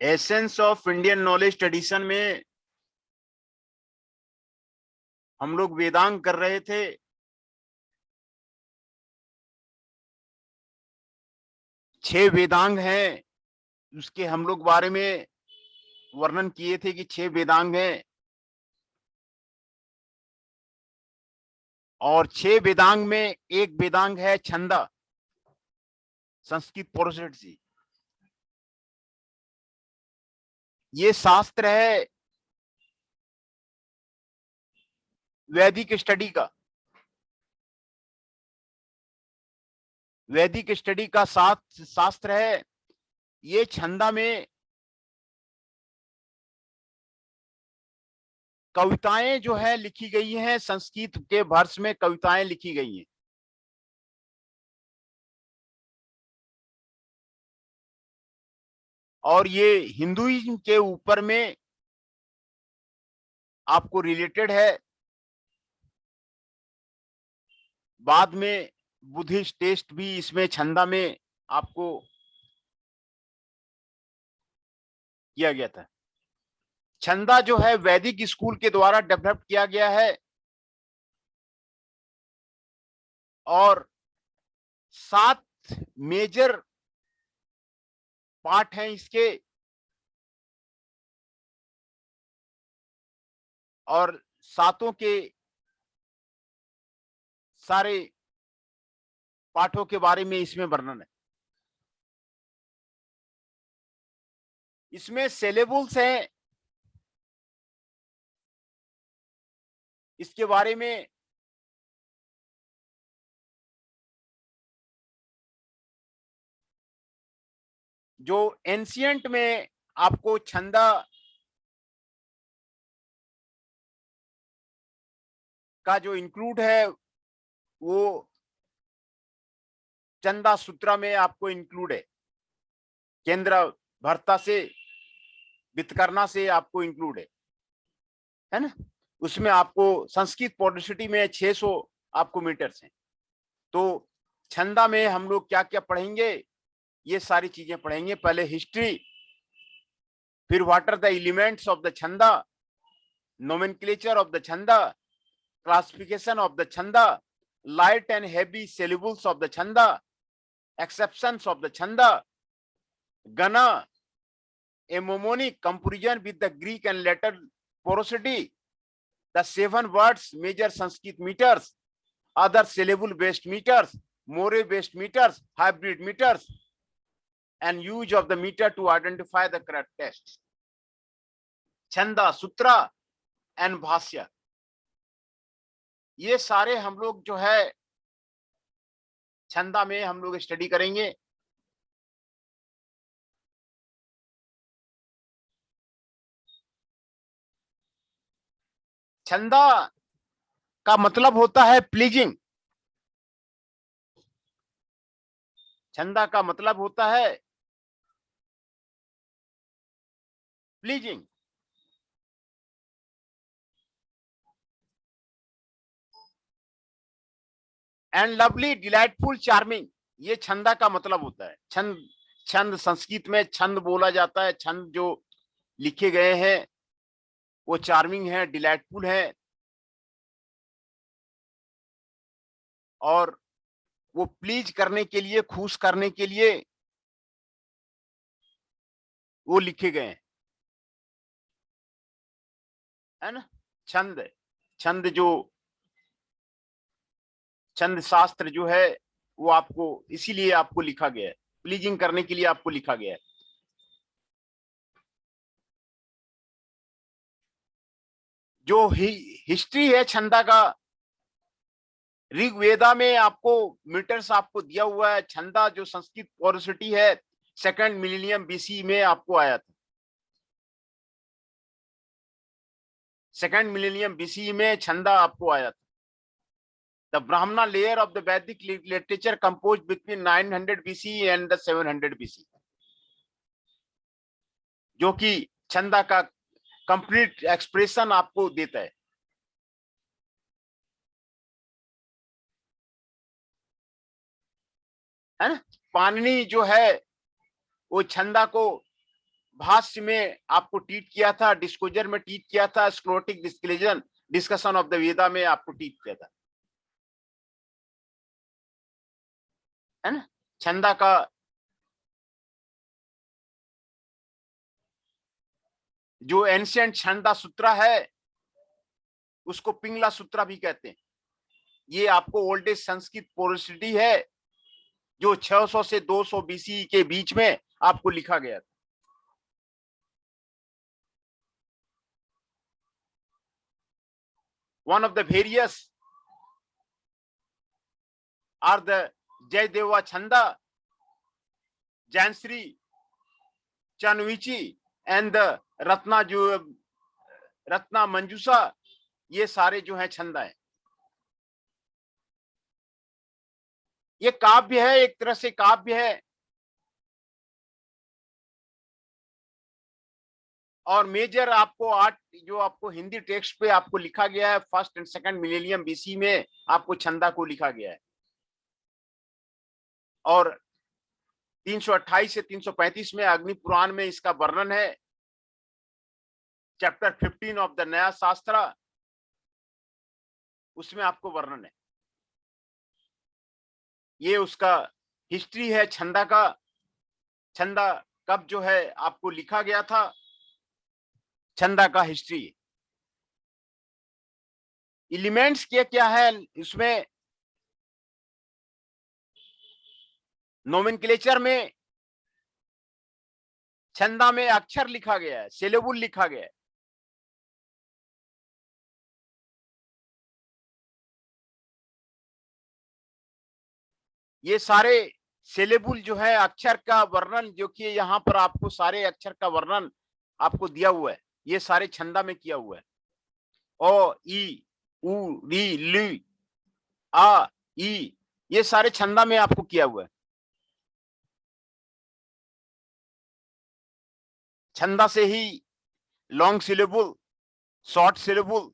Essence of Indian knowledge tradition में हम लोग वेदांग कर रहे थे। छह वेदांग हैं, उसके हम लोग बारे में वर्णन किए थे कि छह वेदांग हैं, और छह वेदांग में एक वेदांग है छंदा, संस्कृत प्रोसेटी। ये शास्त्र है वैदिक स्टडी का। वैदिक स्टडी का शास्त्र है। ये छंदा में कविताएं जो है लिखी गई हैं, संस्कृत के वर्ष में कविताएं लिखी गई हैं। और ये हिंदुइज्म के ऊपर में आपको रिलेटेड है। बाद में बुद्धिस्ट टेस्ट भी इसमें छंदा में आपको किया गया था। छंदा जो है वैदिक स्कूल के द्वारा डेवलप किया गया है, और 7 मेजर पार्ट हैं इसके, और सातों के सारे पाठों के बारे में इसमें वर्णन है। इसमें सिलेबल्स हैं, इसके बारे में जो एंशियंट में आपको छंदा का जो इंक्लूड है वो चंदा सूत्रा में आपको इंक्लूड है। केंद्र भर्ता से वितकरना से आपको इंक्लूड है ना। उसमें आपको संस्कृत पॉडसिटी में 600 आपको मीटर्स हैं। तो छंदा में हम लोग क्या क्या पढ़ेंगे, ये सारी चीजें पढ़ेंगे। पहले हिस्ट्री, फिर what are the elements of the chhanda, nomenclature of the chhanda, classification of the chhanda, light and heavy syllables of the chhanda, exceptions of the chhanda, gana, a mnemonic comparison with the Greek and Latin prosody, the 7 words major Sanskrit meters, other syllable based meters, more based meters, hybrid meters, and use of the meter to identify the correct text. Chhanda, sutra and bhashya, ये सारे हम लोग जो है छंदा में हम लोग study करेंगे। छंदा का मतलब होता है प्लीजिंग। छंदा का मतलब होता है pleasing. And lovely, delightful, charming, ये छंदा का मतलब होता है। छंद, छंद संस्कृत में छंद बोला जाता है। छंद जो लिखे गए हैं वो चार्मिंग है, डिलाइटफुल है, और वो प्लीज करने के लिए, खुश करने के लिए वो लिखे गए हैं, है ना। छंद, छंद जो छंद शास्त्र जो है वो आपको इसीलिए आपको लिखा गया है, प्लीजिंग करने के लिए आपको लिखा गया है। जो हिस्ट्री है छंदा का, ऋग्वेदा में आपको मीटर्स आपको दिया हुआ है। छंदा जो संस्कृत पॉडसिटी है, 2nd मिलेनियम बीसी में आपको आया था। 2nd मिलेनियम बीसी में छंदा आपको आया था। द ब्राह्मणा लेयर ऑफ द वैदिक literature compose between 900 BC and the 700 BC, जो कि छंदा का कंप्लीट एक्सप्रेशन आपको देता है ना। पाणिनि जो है वो छंदा को भाष्य में आपको टीच किया था, डिस्क्लोजर में टीच किया था, स्क्लेरोटिक डिस्कशन ऑफ द वेदा में आपको टीच किया था, है ना। छंदा का जो एंशिएंट छंदा सूत्र है उसको पिंगला सूत्र भी कहते हैं। ये आपको ओल्डेज संस्कृत पोरोसिटी है जो 600 से 200 बीसी के बीच में आपको लिखा गया था। One of the various are the Jayadeva Chanda, Jansri, Chanvichi and the Ratna मंजूसा, ये सारे जो है छंदा है। ये काव्य है, एक तरह से काव्य है, और मेजर आपको आर्ट जो आपको हिंदी टेक्स्ट पे आपको लिखा गया है, first and second millennium BC में आपको छंदा को लिखा गया है। और 328 से 335 में अग्नि पुराण में इसका वर्णन है। चैप्टर 15 ऑफ द नया शास्त्र, उसमें आपको वर्णन है। ये उसका हिस्ट्री है छंदा का। छंदा कब जो है आपको लिखा गया था, छंदा का हिस्ट्री। एलिमेंट्स क्या है इसमें, नोमेनक्लेचर में छंदा में अक्षर लिखा गया है, सिलेबुल लिखा गया है। ये सारे सिलेबुल जो है अक्षर का वर्णन, जो कि यहाँ पर आपको सारे अक्षर का वर्णन आपको दिया हुआ है, ये सारे छंदा में किया हुआ है। ओ ई उ री ली आ ई, ये सारे छंदा में आपको किया हुआ है। छंदा से ही लॉन्ग सिलेबुल, शॉर्ट सिलेबुल,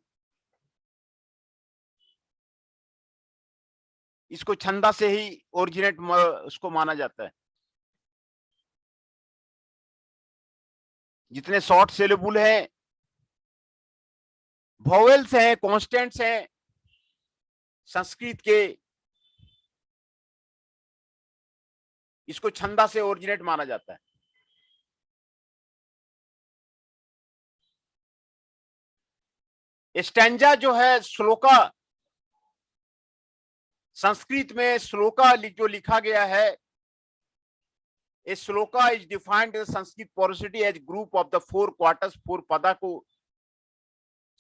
इसको छंदा से ही ओरिजिनेट उसको माना जाता है। जितने शॉर्ट सिलेबुल हैं, वोवेल्स हैं, कॉन्स्टेंट्स हैं संस्कृत के, इसको छंदा से ओरिजिनेट माना जाता है। स्टैंजा जो है श्लोका, संस्कृत में श्लोका जो लिखा गया है, इस shloka is defined Sanskrit porosity age group of the 4 quarters. 4 पदा को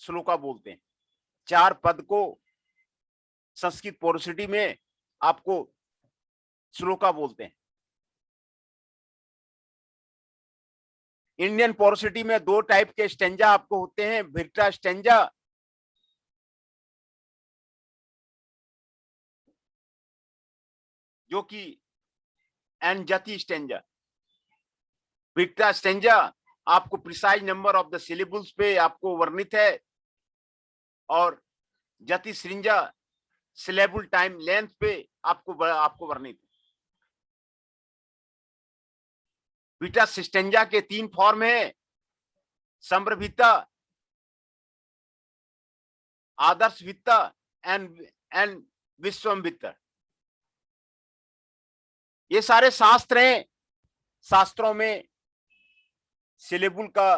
श्लोका बोलते हैं। 4 पद को संस्कृत पोरोसिटी में आपको श्लोका बोलते हैं। इंडियन पोरोसिटी में 2 टाइप के स्टेंजा आपको होते हैं, विक्टा स्टेंजा जो कि एंड जति स्टेंजा। विक्टा स्टेंजा आपको precise number of the syllables पे आपको वर्णित है, और जति स्ट्रेंजा सिलेबल टाइम लेंथ पे आपको वर्णित है। विक्टा स्टेंजा के 3 फॉर्म है, संप्रभिता, आदर्श वित्ता एंड विश्वम्भित्ता। ये सारे शास्त्र हैं, शास्त्रों में सिलेबुल का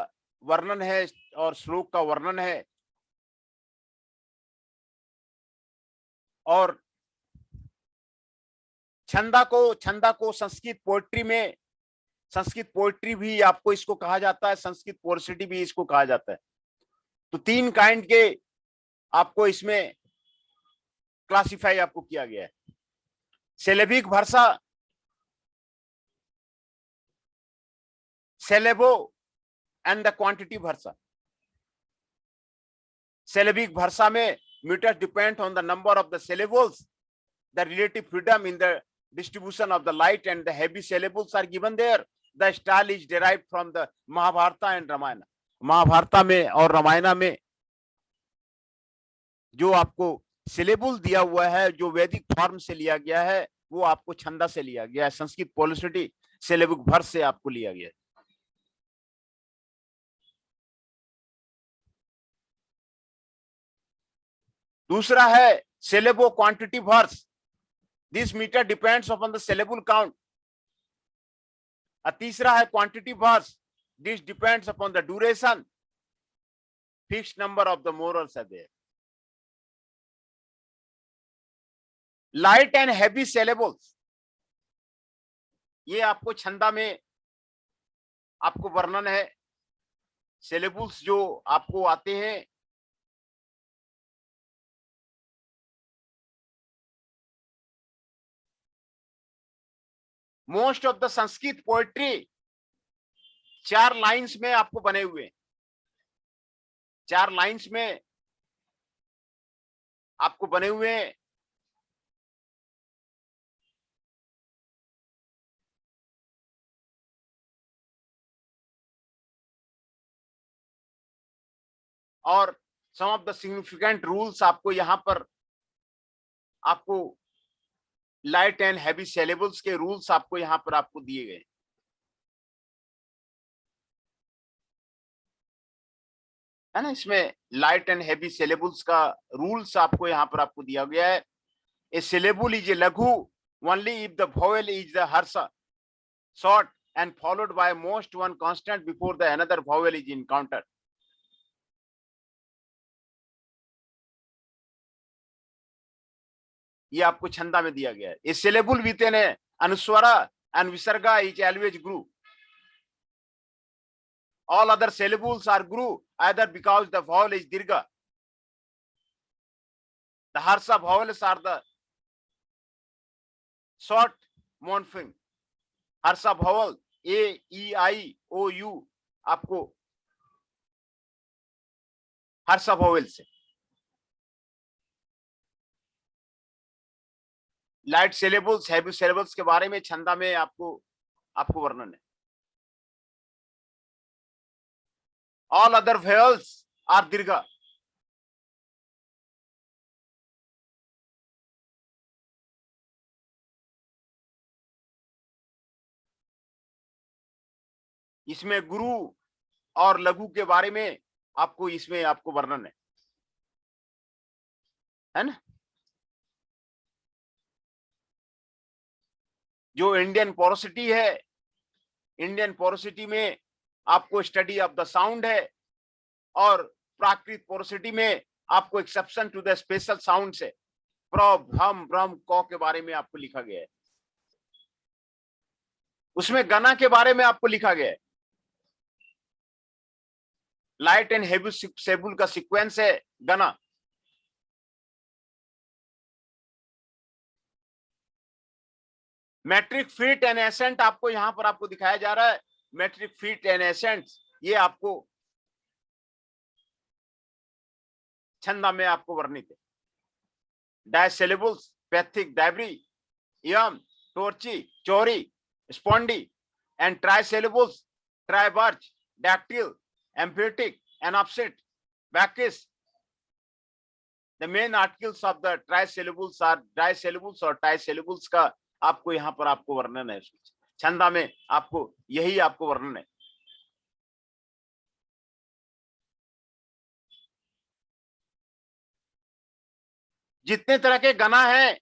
वर्णन है और श्लोक का वर्णन है। और छंदा को संस्कृत पोएट्री में, संस्कृत पोएट्री भी आपको इसको कहा जाता है, संस्कृत पोएट्री भी इसको कहा जाता है। तो 3 काइंड के आपको इसमें क्लासिफाई आपको किया गया है। Syllabic verse, syllabo and the quantity verse. Syllabic verse में meters depend on the number of the syllables, the relative freedom in the distribution of the light and the heavy syllables are given there. The style is derived from the Mahabharata and Ramayana. महाभारता में और रामायणा में जो आपको syllable दिया हुआ है, जो वैदिक फॉर्म से लिया गया है, वो आपको छंदा से लिया गया है। संस्कृत पोलिसिटी सिलेबिक वर्ष से आपको लिया गया है। दूसरा है syllable quantity verse. This meter depends upon the syllable count. तीसरा है quantity verse. This depends upon the duration. Fixed number of the morals are there. Light and heavy syllables. ये आपको छंदा में आपको वर्णन है. syllables जो आपको आते हैं, most of the Sanskrit poetry 4 lines में आपको बने हुए हैं. 4 लाइंस में आपको बने हुए हैं. और सम ऑफ द सिग्निफिकेंट रूल्स आपको यहां पर आपको लाइट एंड हैवी सिलेबल्स के रूल्स आपको यहां पर आपको दिए गए है ना. इसमें लाइट एंड हैवी सिलेबल्स का रूल्स आपको यहां पर आपको दिया गया है. A syllable is a laghu only if the vowel is the hrasva short and followed by most one consonant before the another vowel is encountered. ये आपको छंदा में दिया गया है. A syllable with an anusvara and visarga is always guru. All other syllables are guru either because the vowel is dirgha. The harsha vowels are the short morpheme. harsha vowel a, e, I, o, u आपको harsha vowel से. Light syllables, heavy syllables के बारे में छंदा में आपको वर्णन है. All other vowels are dirgha. इसमें गुरु और लघु के बारे में आपको इसमें आपको वर्णन है ना. जो इंडियन पोरोसिटी है, इंडियन पोरोसिटी में आपको स्टडी ऑफ द साउंड है और प्राकृत पोरोसिटी में आपको exception to the special sound से प्र, भ्रम, ब्रह्म, क के बारे में आपको लिखा गया है. उसमें गना के बारे में आपको लिखा गया है. लाइट एंड हेवी सिलेबल का सीक्वेंस है गना. मैट्रिक फीट एंड एसेंट आपको यहां पर आपको दिखाया जा रहा है. मैट्रिक फीट एंड एसेंट ये आपको छंदा में आपको वर्णित है. डायसिलेबल्स Pethick, डायब्री, iamb, trochee, choree, spondee and trisyllables tribrach, dactyl, emphatic, anapest, bacchius. The main articles of the trisyllables are disyllables और ट्राइसिलेबल्स का आपको यहां पर आपको वर्णन है. छंदा में आपको यही आपको वर्णन है. जितने तरह के गना है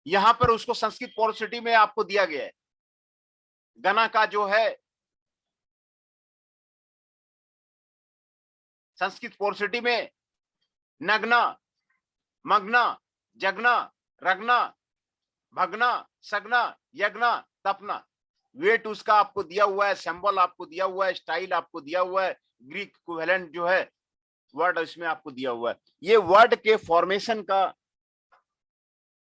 यहां पर उसको संस्कृत पोरोसिटी में आपको दिया गया है. गना का जो है संस्कृत पोरोसिटी में नग्ना, मग्ना, जगना, रगना, भगना, सगना, यज्ञना, तपना. वेट उसका आपको दिया हुआ है, सिंबल आपको दिया हुआ है, स्टाइल आपको दिया हुआ है, ग्रीक इक्विवेलेंट जो है वर्ड इसमें आपको दिया हुआ है. ये वर्ड के फॉर्मेशन का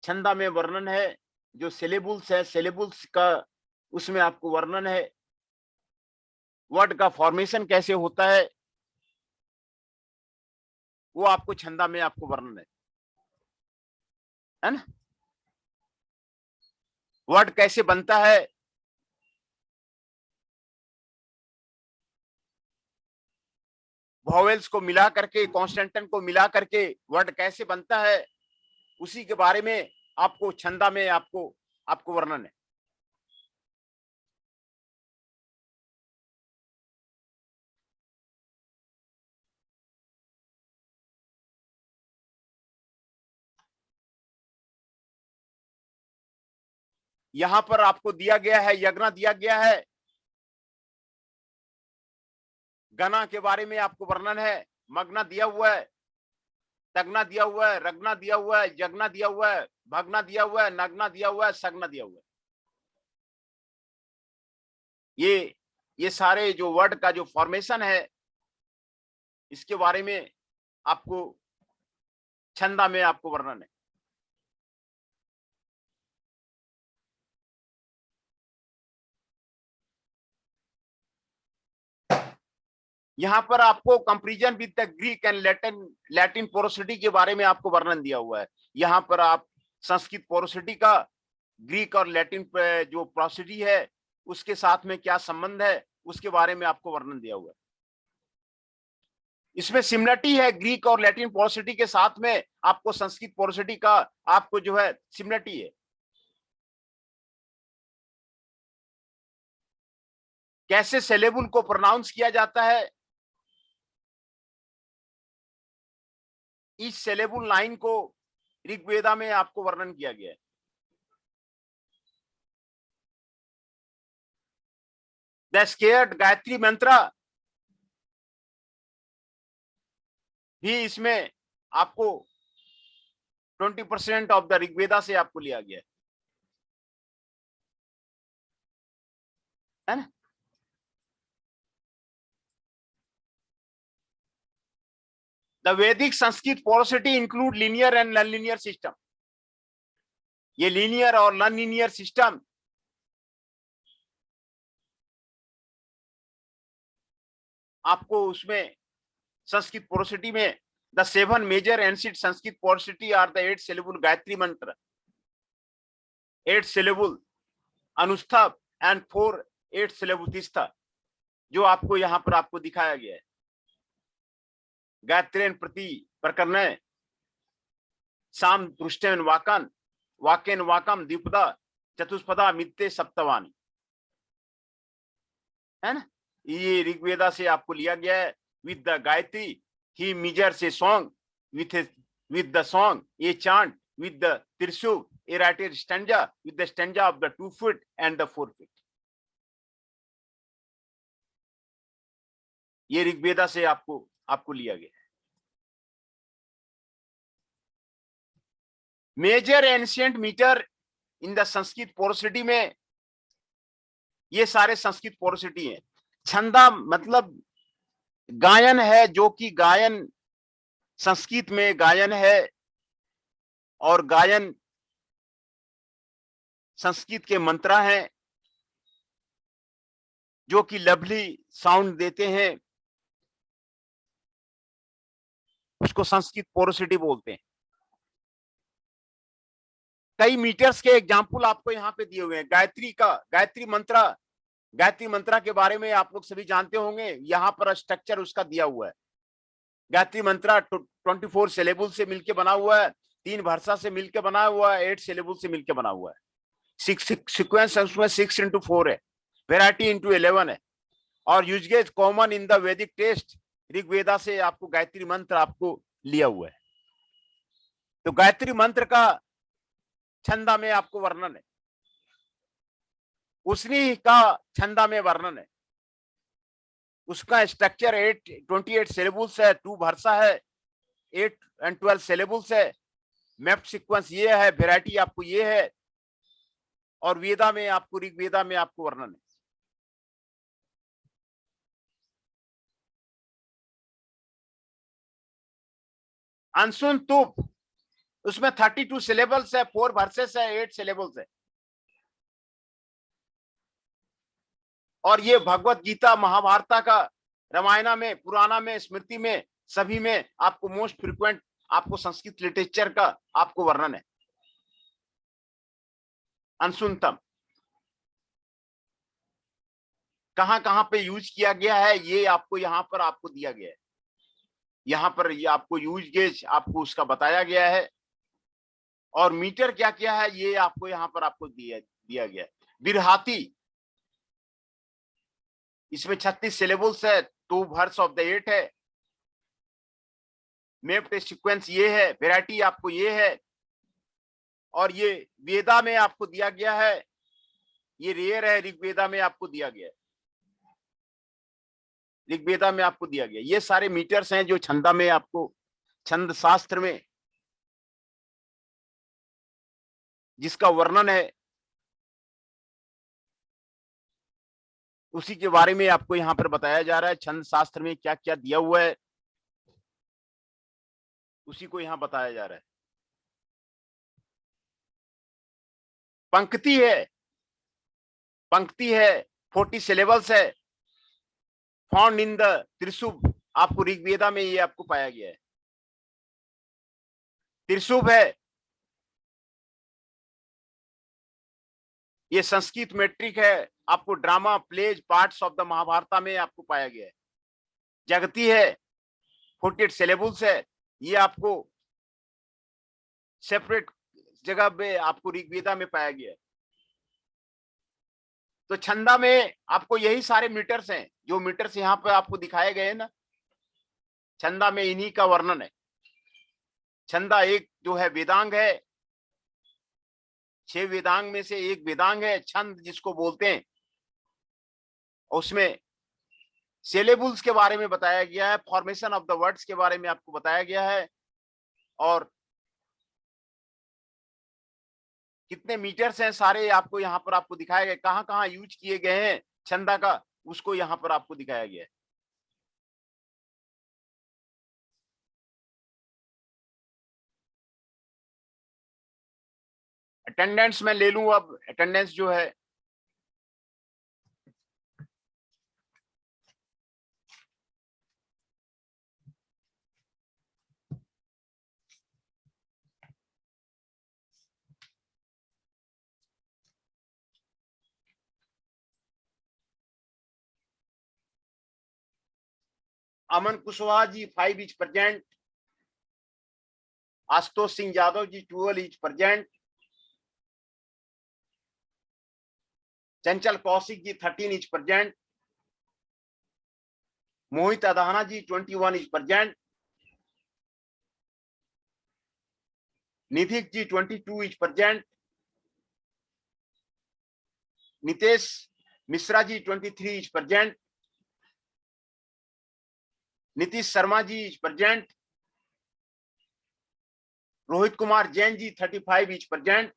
छंदा में वर्णन है. जो सिलेबल्स है, सिलेबल्स का उसमें आपको वर्णन है. वर्ड का फॉर्मेशन कैसे होता है वो आपको छंदा में आपको वर्णन है ना. वर्ड कैसे बनता है, वॉवेल्स को मिला करके, कॉन्स्टेंटन को मिला करके वर्ड कैसे बनता है, उसी के बारे में आपको छंदा में आपको वर्णन है. यहां पर आपको दिया गया है, यज्ञ दिया गया है, गना के बारे में आपको वर्णन है, मग्ना दिया हुआ है, तगना दिया हुआ है, रगना दिया हुआ है, जगना दिया हुआ है, भगना दिया हुआ है, नगना दिया हुआ है, सगना दिया हुआ है। ये सारे जो वर्ड का जो फॉर्मेशन है, इसके बारे में आपको छंदा में आपको वर्णन है। यहां पर आपको comparison with the Greek and Latin porosity के बारे में आपको वर्णन दिया हुआ है। यहां पर आप संस्कृत पोरोसिटी का ग्रीक और लैटिन जो पोरोसिटी है उसके साथ में क्या संबंध है, उसके बारे में आपको वर्णन दिया हुआ है। इसमें सिमिलरिटी है ग्रीक और लैटिन पोरोसिटी के साथ में, आपको संस्कृत पोरोसिटी का आपको जो है सिमिलरिटी है। कैसे सिलेबल को प्रोनाउंस किया जाता है, इस सिलेबल लाइन को ऋग्वेदा में आपको वर्णन किया गया है। द स्केयर्ड गायत्री मंत्र भी इसमें आपको 20% ऑफ द ऋग्वेदा से आपको लिया गया है ना। The Vedic Sanskrit prosody include linear and non linear system. ये लीनियर और नॉन लीनियर सिस्टम आपको उसमें संस्कृत पोरोसिटी में the 7 major ancient Sanskrit prosody are the 8 syllable Gayatri mantra, 8 syllable Anushtup and 4 8 syllable तिस्था, जो आपको यहां पर आपको दिखाया गया है। गायत्रेन प्रति प्रकरण साम दृष्टेन वाकन वाक्यन वाकम द्विपदा चतुष्पदा मित्ते सप्तवानी, है ना। ये ऋग्वेदा से आपको लिया गया है। With the Gayatri he measures a song with the song a chant, with the tirsu a rated stanza, with the stanza of the 2 feet and the 4 feet। ये ऋग्वेदा से आपको लिया गया है। Major ancient metre in the Sanskrit prosody में ये सारे Sanskrit porosity है। छंदा मतलब गायन है, जो कि गायन संस्कृत में गायन है, और गायन संस्कृत के मंत्र हैं जो कि लवली साउंड देते हैं, उसको संस्कृत पोरोसिटी बोलते हैं। कई मीटर्स के एग्जाम्पल आपको यहाँ पे दिए हुए हैं। गायत्री मंत्र के बारे में आप लोग सभी जानते होंगे, यहाँ पर स्ट्रक्चर उसका दिया हुआ है। गायत्री मंत्र 24 सिलेबल से मिलकर बना हुआ है, 3 वर्षा से मिलकर बना हुआ है, 8 सिलेबल से मिलकर बना हुआ है। सीक्वेंस उसमें 6 into 4 है, वैरायटी into 11 है, और यूजेज कॉमन इन द वैदिक टेस्ट। ऋग्वेदा से आपको गायत्री मंत्र आपको लिया हुआ है। तो गायत्री मंत्र का छंदा में आपको वर्णन है, उसनी का छंदा में वर्णन है। उसका स्ट्रक्चर 28 सिलेबल्स है, 2 वर्षा है, 8 and 12 सिलेबल्स है। मैप्ड सीक्वेंस ये है, वैरायटी आपको ये है, और वेदा में आपको ऋग्वेदा में आपको वर्णन है। अनसुन तुप उसमें 32 सिलेबल्स है, 4 वर्सेस है, 8 सिलेबल्स है। और ये भगवत गीता, महाभारत का, रामायण में, पुराना में, स्मृति में, सभी में आपको मोस्ट फ्रीक्वेंट आपको संस्कृत लिटरेचर का आपको वर्णन है। अनसुनतम कहां कहां पे यूज किया गया है, ये आपको यहां पर आपको दिया गया है। यहां पर ये आपको यूज गेज आपको उसका बताया गया है, और मीटर क्या क्या है ये आपको यहां पर आपको दिया गया है। बिरहाती इसमें 36 सिलेबल्स है, 2 वर्स ऑफ द 8 है। मैप्ड सीक्वेंस ये है, वैरायटी आपको ये है, और ये वेदा में आपको दिया गया है ये रेयर है, ऋग्वेदा में आपको दिया गया है, ऋग्वेदा में आपको दिया गया। ये सारे मीटर्स हैं जो छंदा में आपको, छंद शास्त्र में जिसका वर्णन है, उसी के बारे में आपको यहाँ पर बताया जा रहा है। छंद शास्त्र में क्या क्या दिया हुआ है उसी को यहाँ बताया जा रहा है। पंक्ति है, पंक्ति है, 40 सिलेबल्स है, फाउंड इन द त्रिशुभ। आपको ऋग्वेदा में ये आपको पाया गया है, त्रिशुभ है। ये संस्कृत मेट्रिक है, आपको drama plays parts of the Mahabharata में आपको पाया गया है। जगती है, 48 सिलेबल्स है, ये आपको सेपरेट जगह पे आपको ऋग्वेदा में पाया गया है। तो छंदा में आपको यही सारे मीटर्स हैं, जो मीटर्स यहाँ पे आपको दिखाए गए हैं ना, छंदा में इन्हीं का वर्णन है। छंदा एक जो है वेदांग है, 6 वेदांग में से एक वेदांग है छंद जिसको बोलते हैं। उसमें सिलेबल्स के बारे में बताया गया है, फॉर्मेशन ऑफ द वर्ड्स के बारे में आपको बताया गया है, और कितने मीटर्स हैं सारे आपको यहाँ पर आपको दिखाया गया, कहाँ कहाँ यूज किए गए हैं छंदा का, उसको यहाँ पर आपको दिखाया गया है। अटेंडेंस में ले लूं, अब अटेंडेंस जो है Aman Kushwaha ji 5 is present, Ashutosh Singh Yadav ji 12 is present, Chanchal Kaushik ji 13 is present, Mohit Adana ji 21 is present, Nidhik ji 22 is present, Nitesh Mishra ji 23 is present, Nitish Sharma ji is present, Rohit Kumar Jain ji 35 is present,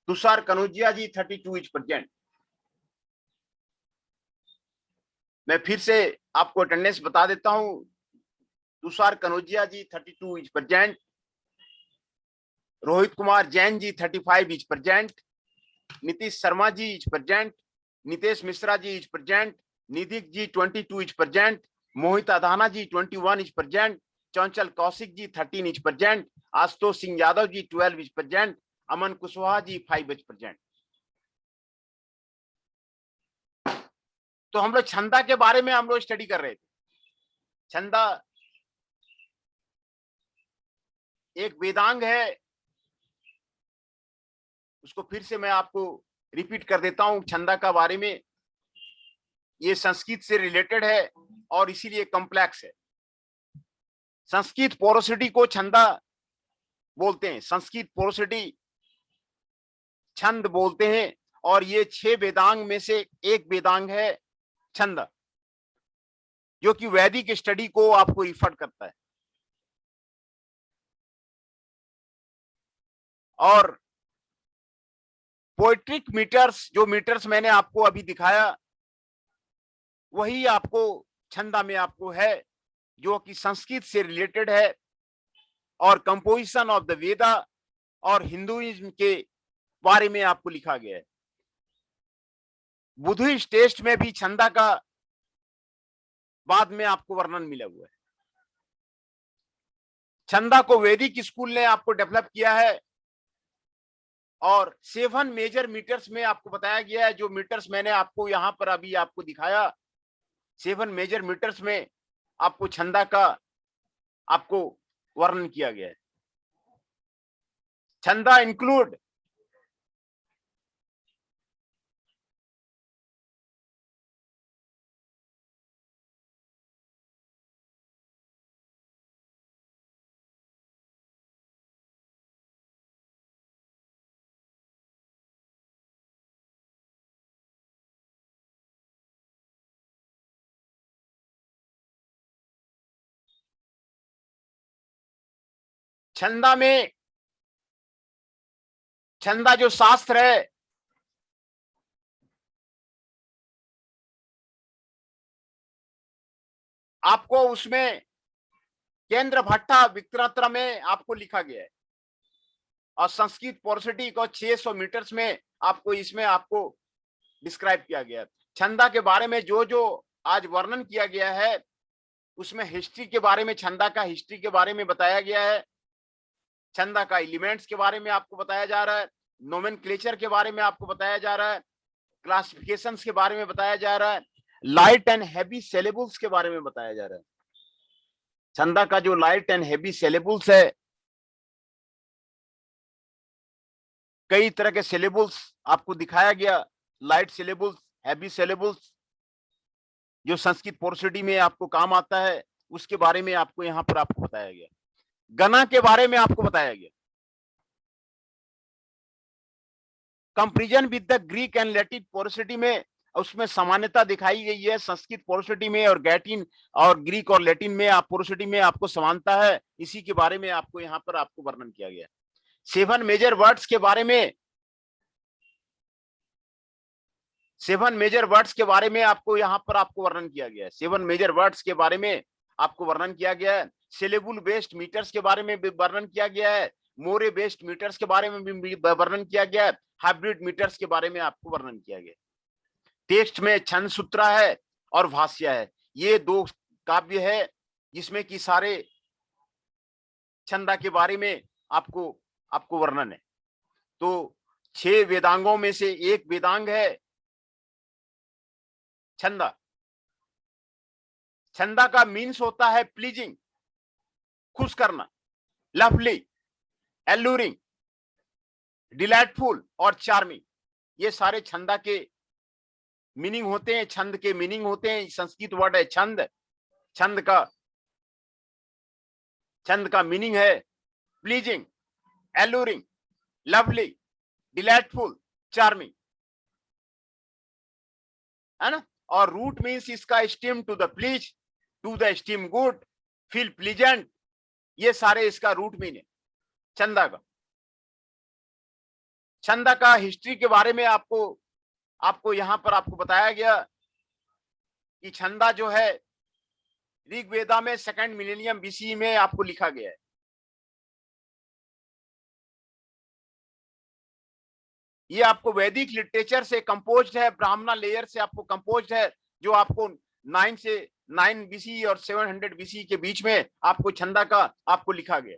Tushar Kanojia ji 32 is present. मैं फिर से आपको अटेंडेंस बता देता हूं। Tushar Kanojia ji 32 is present, Rohit Kumar Jain ji 35 is present, Nitish Sharma ji is present, Nitesh Mishra ji is present, Nidhik ji 22 is present, Mohit Adhana ji 21 is present, Chanchal Kaushik ji 13 is present, Ashutosh Singh Yadav ji 12 is present, Aman Kushwaha ji 5 is present. तो हम लोग छंदा के बारे में हम लोग स्टडी कर रहे थे। छंदा एक वेदांग है, उसको फिर से मैं आपको रिपीट कर देता हूं छंदा का बारे में। ये संस्कृत से रिलेटेड है और इसीलिए कॉम्प्लेक्स है। संस्कृत पोरोसिटी को छंदा बोलते हैं, संस्कृत पोरोसिटी छंद बोलते हैं, और ये 6 वेदांग में से एक वेदांग है छंद, जो कि वैदिक स्टडी को आपको रिफर करता है। और पोएट्रिक मीटर्स, जो मीटर्स मैंने आपको अभी दिखाया, वही आपको छंदा में आपको है, जो कि संस्कृत से रिलेटेड है, और कंपोजिशन ऑफ द वेदा और हिंदुइज्म के बारे में आपको लिखा गया है। बुद्धिस्ट टेस्ट में भी छंदा का बाद में आपको वर्णन मिला हुआ है। छंदा को वैदिक स्कूल ने आपको डेवलप किया है, और 7 मेजर मीटर्स में आपको बताया गया है। जो मीटर्स मैंने आपको यहाँ पर अभी आपको दिखाया, 7 मेजर मीटर्स में आपको छंदा का आपको वर्णन किया गया है। छंदा इंक्लूड छंदा में, छंदा जो शास्त्र है, आपको उसमें केंद्र भट्टा विक्रांत्र में आपको लिखा गया है, और संस्कृत पोर्सिटी को 600 मीटर्स में आपको इसमें आपको डिस्क्राइब किया गया है। छंदा के बारे में जो जो आज वर्णन किया गया है, उसमें हिस्ट्री के बारे में, छंदा का हिस्ट्री के बारे में बताया गया है, छंदा का एलिमेंट्स के बारे में आपको बताया जा रहा है, नोमेनक्लेचर के बारे में आपको बताया जा रहा है, क्लासिफिकेशंस के बारे में बताया जा रहा है, लाइट एंड हैवी सिलेबल्स के बारे में बताया जा रहा है। छंदा का जो लाइट एंड हैवी सिलेबल्स है, कई तरह के सिलेबल्स आपको दिखाया गया, लाइट सिलेबल्स, हैवी सिलेबल्स, जो संस्कृत पोर्सिटी में आपको काम आता है, उसके बारे में आपको यहाँ पर आपको बताया गया। गणा के बारे में आपको बताया गया, comparison with the Greek and Latin prosody में उसमें समानता दिखाई गई है, संस्कृत पोर्सिटी में और लैटिन और ग्रीक और लैटिन में आप पोर्सिटी में आपको समानता है, इसी के बारे में आपको यहाँ पर आपको वर्णन किया गया। 7 मेजर वर्ड्स के बारे में, 7 मेजर वर्ड्स के बारे में आपको यहाँ पर आपको वर्णन किया गया है। 7 मेजर वर्ड्स के बारे में आपको वर्णन किया गया है। सिलेबल बेस्ड मीटर्स के बारे में भी वर्णन किया गया है, मोरे बेस्ड मीटर्स के बारे में भी वर्णन किया गया है, हाइब्रिड मीटर्स के बारे में आपको वर्णन किया गया। टेक्स्ट में छंद सूत्रा है और भाष्य है, ये 2 काव्य है जिसमें कि सारे छंदा के बारे में आपको वर्णन है। तो 6 वेदांगों में से एक वेदांग है छंदा। छंदा का मीन्स होता है प्लीजिंग, खुश करना, लवली, एल्यूरिंग, डिलाइटफुल और चार्मिंग, ये सारे छंदा के मीनिंग होते हैं, छंद के मीनिंग होते हैं। संस्कृत वर्ड है छंद, छंद का मीनिंग है pleasing, alluring, lovely, delightful, charming, है ना। और रूट मीन्स इसका stem to the please, to the stem good, feel pleasant, ये सारे इसका रूट मीन है छंदा का। छंदा का हिस्ट्री के बारे में आपको यहां पर आपको बताया गया कि छंदा जो है ऋग्वेदा में 2nd मिलेनियम बीसी में आपको लिखा गया है। ये आपको वैदिक लिटरेचर से कंपोज्ड है, ब्राह्मणा लेयर से आपको कंपोज्ड है, जो आपको 9 बीसी और 700 बीसी के बीच में आपको छंदा का आपको लिखा गया।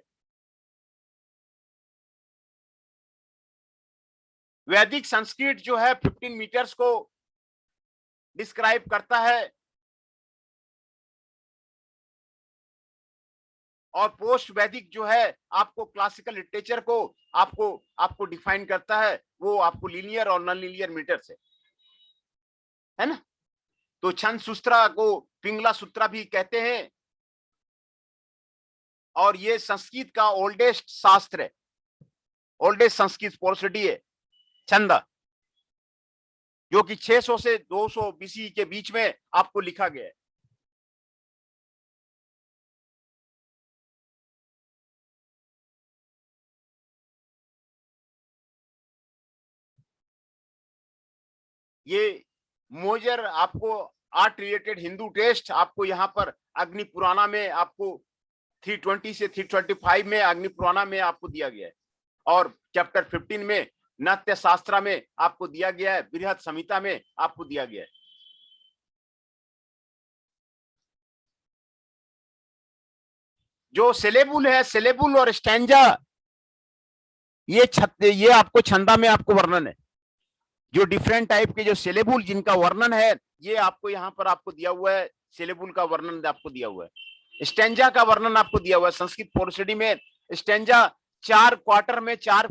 वैदिक संस्कृत जो है 15 मीटर्स को डिस्क्राइब करता है, और पोस्ट वैदिक जो है आपको क्लासिकल लिटरेचर को आपको डिफाइन करता है, वो आपको लीनियर और नॉन लीनियर मीटर से, है ना। तो छंद सूत्रा को पिंगला सूत्रा भी कहते हैं, और ये संस्कृत का ओल्डेस्ट शास्त्र है, ओल्डेस्ट संस्कृत पोर्सिटी है छंदा, जो कि 600 से 200 बीसी के बीच में आपको लिखा गया है। ये मोजर आपको आर्ट रिलेटेड हिंदू टेस्ट आपको यहाँ पर अग्नि पुराना में आपको 320 से 325 में अग्नि पुराना में आपको दिया गया है, और चैप्टर 15 में नाट्य शास्त्रा में आपको दिया गया है, बृहद संहिता में आपको दिया गया है। जो सिलेबुल है, सिलेबुल और स्टैंजा, ये आपको छंदा में आपको वर्णन है। जो डिफरेंट टाइप के जो सिलेबुल जिनका वर्णन है, ये आपको यहाँ पर आपको दिया हुआ है, सिलेबुल का वर्णन आपको दिया हुआ है, स्टैंजा का वर्णन आपको दिया हुआ है। संस्कृत पोर्सिटी में स्टैंजा 4 क्वार्टर में, 4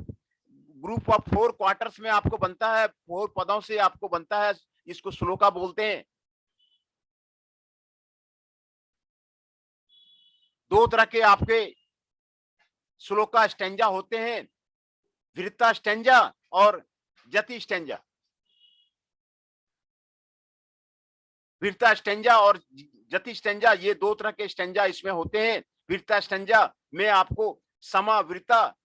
ग्रुप ऑफ 4 क्वार्टर्स में आपको बनता है, 4 पदों से आपको बनता है, इसको श्लोका बोलते हैं। 2 तरह के आपके श्लोका स्टैंजा होते हैं, वृत्ता स्टैंजा और जति स्टैंजा। वृत्ता स्टैंजा और जति स्टैंजा, ये 2 तरह के स्टैंजा इसमें होते हैं। वृत्ता स्टैंजा में आपको समावृता,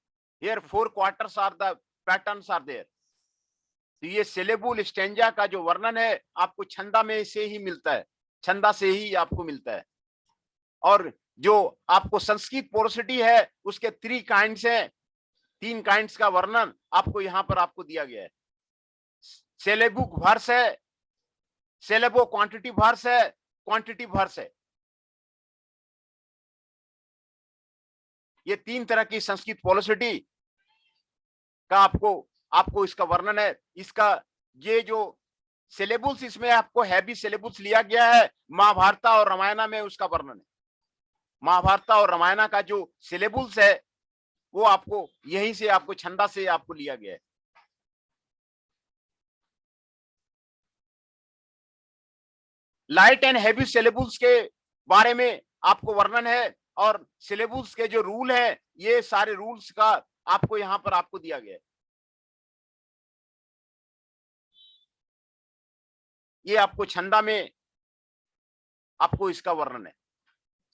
here 4 quarters are the patterns are there। तो ये सिलेबुल स्टेंजा का जो वर्णन है आपको छंदा में से ही मिलता है, छंदा से ही आपको मिलता है। और जो आपको संस्कृत पोरोसिटी है उसके 3 काइंड्स हैं, 3 काइंड्स का वर्णन आपको यहाँ पर आपको दिया गया है। सिलेबुक वर्स है, सिलेबो क्वांटिटी वर्स है, क्वांटिटी वर्स है। ये 3 तरह की संस्कृत पोरोसिटी का आपको इसका वर्णन है। इसका ये जो सिलेबुल्स इसमें आपको हैवी सिलेबुल्स लिया गया है, महाभारत और रामायण में उसका वर्णन है। महाभारत और रामायण का जो सिलेबुल्स है वो आपको यहीं से आपको छंदा से आपको लिया गया है। लाइट एंड हैवी सिलेबुल्स के बारे में आपको वर्णन है और सिलेबुल्स के जो रूल है ये सारे रूल्स का आपको यहां पर आपको दिया गया है। ये आपको छंदा में आपको इसका वर्णन है।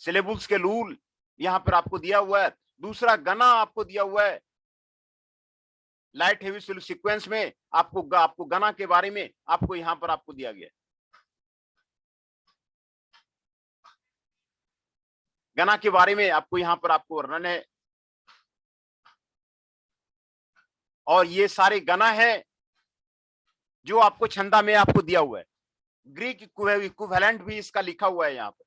सिलेबुल्स के रूल यहां पर आपको दिया हुआ है। दूसरा गना आपको दिया हुआ है। लाइट हेवी सीक्वेंस में आपको गना के बारे में आपको यहां पर आपको दिया गया है। गना के बारे में आपको यहां पर आपको वर्णन है। और ये सारे गना है जो आपको छंदा में आपको दिया हुआ है। ग्रीक इक्विवेलेंट भी इसका लिखा हुआ है यहाँ पर।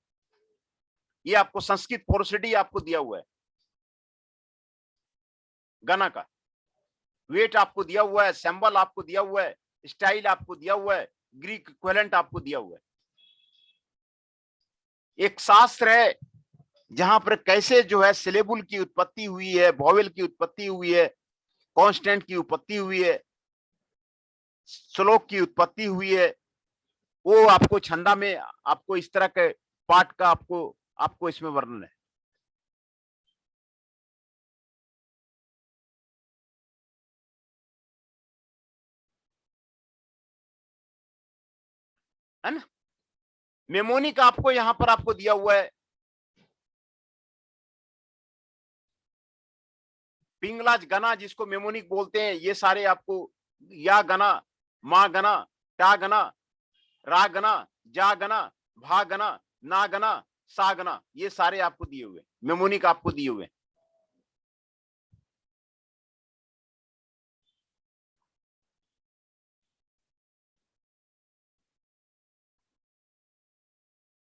ये आपको संस्कृत पोरोसिटी आपको दिया हुआ है गना का। वेट आपको दिया हुआ है, सिंबल आपको दिया हुआ है, स्टाइल आपको दिया हुआ है, ग्रीक इक्विवेलेंट आपको दिया हुआ है। एक शास्त्र है जहां पर कैसे जो है सिलेबुल की उत्पत्ति हुई है, वॉवेल की उत्पत्ति हुई है, कॉन्स्टेंट की उत्पत्ति हुई है, श्लोक की उत्पत्ति हुई है, वो आपको छंदा में आपको इस तरह के पाठ का आपको इसमें वर्णन है। है ना। मेमोनिक आपको यहां पर आपको दिया हुआ है। पिंगलाज गना जिसको मेमोनिक बोलते हैं, ये सारे आपको या गना, मा गना, टा गना, रा गना, जा गना, भा गना, ना गना, सा गना, ये सारे आपको दिए हुए मेमोनिक आपको दिए हुए।